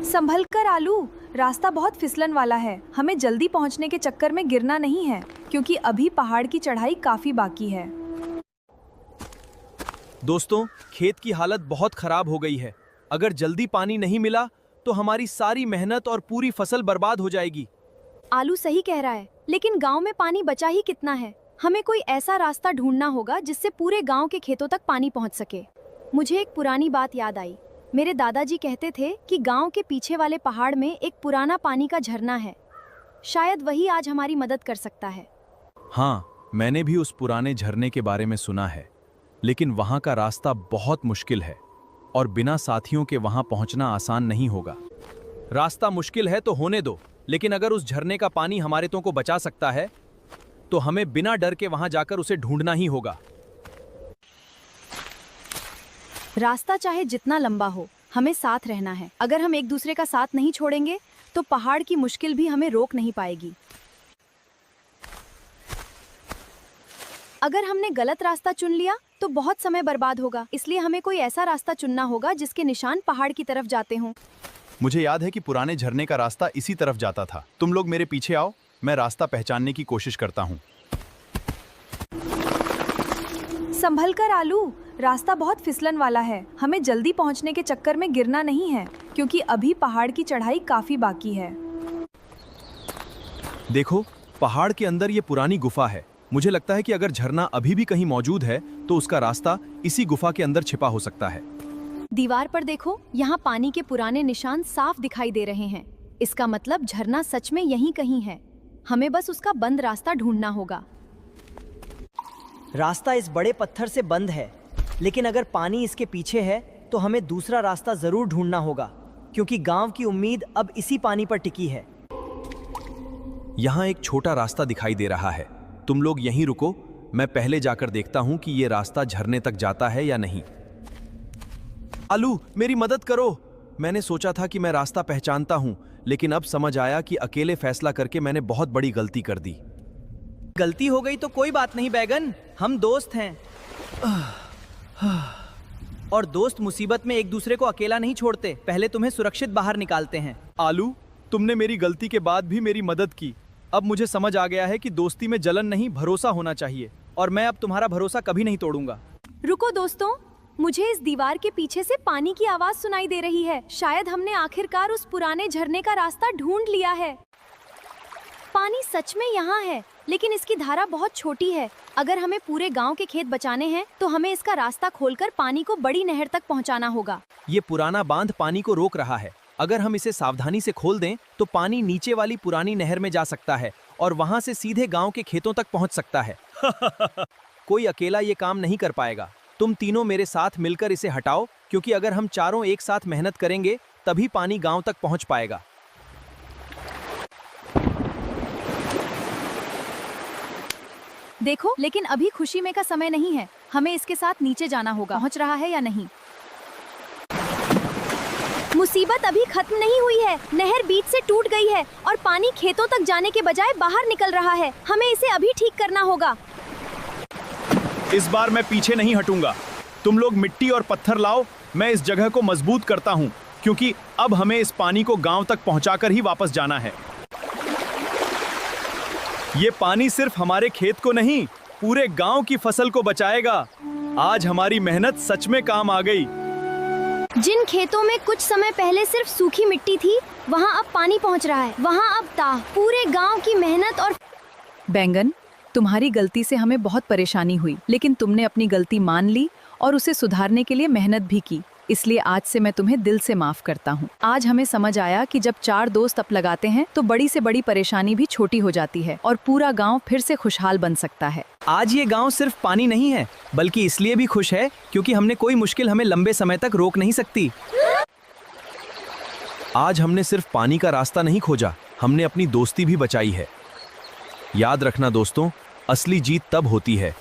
संभल कर आलू, रास्ता बहुत फिसलन वाला है। हमें जल्दी पहुंचने के चक्कर में गिरना नहीं है, क्योंकि अभी पहाड़ की चढ़ाई काफी बाकी है। दोस्तों, खेत की हालत बहुत खराब हो गई है। अगर जल्दी पानी नहीं मिला तो हमारी सारी मेहनत और पूरी फसल बर्बाद हो जाएगी। आलू सही कह रहा है, लेकिन गांव में पानी बचा ही कितना है। हमें कोई ऐसा रास्ता ढूंढना होगा जिससे पूरे गांव के खेतों तक पानी पहुंच सके। मुझे एक पुरानी बात याद आई। मेरे दादाजी कहते थे कि गांव के पीछे वाले पहाड़ में एक पुराना पानी का झरना है। शायद वही आज हमारी मदद कर सकता है। हाँ, मैंने भी उस पुराने झरने के बारे में सुना है, लेकिन वहां का रास्ता बहुत मुश्किल है और बिना साथियों के वहां पहुंचना आसान नहीं होगा। रास्ता मुश्किल है तो होने दो, लेकिन अगर उस झरने का पानी हमारे को बचा सकता है तो हमें बिना डर के वहां जाकर उसे ढूंढना ही होगा। रास्ता चाहे जितना लंबा हो, हमें साथ रहना है। अगर हम एक दूसरे का साथ नहीं छोड़ेंगे तो पहाड़ की मुश्किल भी हमें रोक नहीं पाएगी। अगर हमने गलत रास्ता चुन लिया तो बहुत समय बर्बाद होगा। इसलिए हमें कोई ऐसा रास्ता चुनना होगा जिसके निशान पहाड़ की तरफ जाते हों। मुझे याद है कि पुराने झरने का रास्ता इसी तरफ जाता था। तुम लोग मेरे पीछे आओ, मैं रास्ता पहचानने की कोशिश करता हूँ। संभल कर आलू, रास्ता बहुत फिसलन वाला है। हमें जल्दी पहुंचने के चक्कर में गिरना नहीं है, क्योंकि अभी पहाड़ की चढ़ाई काफी बाकी है। देखो, पहाड़ के अंदर ये पुरानी गुफा है। मुझे लगता है कि अगर झरना अभी भी कहीं मौजूद है तो उसका रास्ता इसी गुफा के अंदर छिपा हो सकता है। दीवार पर देखो, यहाँ पानी के पुराने निशान साफ दिखाई दे रहे हैं। इसका मतलब झरना सच में यहीं कहीं है। हमें बस उसका बंद रास्ता ढूंढना होगा। रास्ता इस बड़े पत्थर से बंद है, लेकिन अगर पानी इसके पीछे है तो हमें दूसरा रास्ता जरूर ढूंढना होगा, क्योंकि गांव की उम्मीद अब इसी पानी पर टिकी है। यहाँ एक छोटा रास्ता दिखाई दे रहा है। तुम लोग यहीं रुको, मैं पहले जाकर देखता हूँ कि ये रास्ता झरने तक जाता है या नहीं। आलू, मेरी मदद करो। मैंने सोचा था कि मैं रास्ता पहचानता हूँ, लेकिन अब समझ आया कि अकेले फैसला करके मैंने बहुत बड़ी गलती कर दी। गलती हो गई तो कोई बात नहीं बैगन, हम दोस्त हैं। और दोस्त मुसीबत में एक दूसरे को अकेला नहीं छोड़ते, पहले तुम्हें सुरक्षित बाहर निकालते हैं। आलू, तुमने मेरी गलती के बाद भी मेरी मदद की। अब मुझे समझ आ गया है कि दोस्ती में जलन नहीं, भरोसा होना चाहिए, और मैं अब तुम्हारा भरोसा कभी नहीं तोड़ूंगा। रुको दोस्तों, मुझे इस दीवार के पीछे से पानी की आवाज सुनाई दे रही है। शायद हमने आखिरकार उस पुराने झरने का रास्ता ढूंढ लिया है। पानी सच में यहाँ है, लेकिन इसकी धारा बहुत छोटी है। अगर हमें पूरे गांव के खेत बचाने हैं तो हमें इसका रास्ता खोलकर पानी को बड़ी नहर तक पहुँचाना होगा। ये पुराना बांध पानी को रोक रहा है। अगर हम इसे सावधानी से खोल दें तो पानी नीचे वाली पुरानी नहर में जा सकता है और वहां से सीधे गांव के खेतों तक पहुंच सकता है। कोई अकेला ये काम नहीं कर पाएगा। तुम तीनों मेरे साथ मिलकर इसे हटाओ, क्योंकि अगर हम चारों एक साथ मेहनत करेंगे तभी पानी गांव तक पहुंच पाएगा। देखो, लेकिन अभी खुशी में का समय नहीं है। हमें इसके साथ नीचे जाना होगा। पहुंच रहा है या नहीं? मुसीबत अभी खत्म नहीं हुई है। नहर बीच से टूट गई है और पानी खेतों तक जाने के बजाय बाहर निकल रहा है। हमें इसे अभी ठीक करना होगा। इस बार मैं पीछे नहीं हटूंगा। तुम लोग मिट्टी और पत्थर लाओ, मैं इस जगह को मजबूत करता हूँ, क्योंकि अब हमें इस पानी को गांव तक पहुंचाकर ही वापस जाना है। ये पानी सिर्फ हमारे खेत को नहीं, पूरे गांव की फसल को बचाएगा। आज हमारी मेहनत सच में काम आ गई। जिन खेतों में कुछ समय पहले सिर्फ सूखी मिट्टी थी, वहाँ अब पानी पहुँच रहा है। वहाँ अब पूरे गांव की मेहनत और बैंगन, तुम्हारी गलती से हमें बहुत परेशानी हुई, लेकिन तुमने अपनी गलती मान ली और उसे सुधारने के लिए मेहनत भी की। इसलिए आज से मैं तुम्हें दिल से माफ करता हूँ। आज हमें समझ आया कि जब चार दोस्त अप लगाते हैं तो बड़ी से बड़ी परेशानी भी छोटी हो जाती है और पूरा गांव फिर से खुशहाल बन सकता है। आज ये गांव सिर्फ पानी नहीं है, बल्कि इसलिए भी खुश है क्योंकि हमने कोई मुश्किल हमें लंबे समय तक रोक नहीं सकती। आज हमने सिर्फ पानी का रास्ता नहीं खोजा, हमने अपनी दोस्ती भी बचाई है। याद रखना दोस्तों, असली जीत तब होती है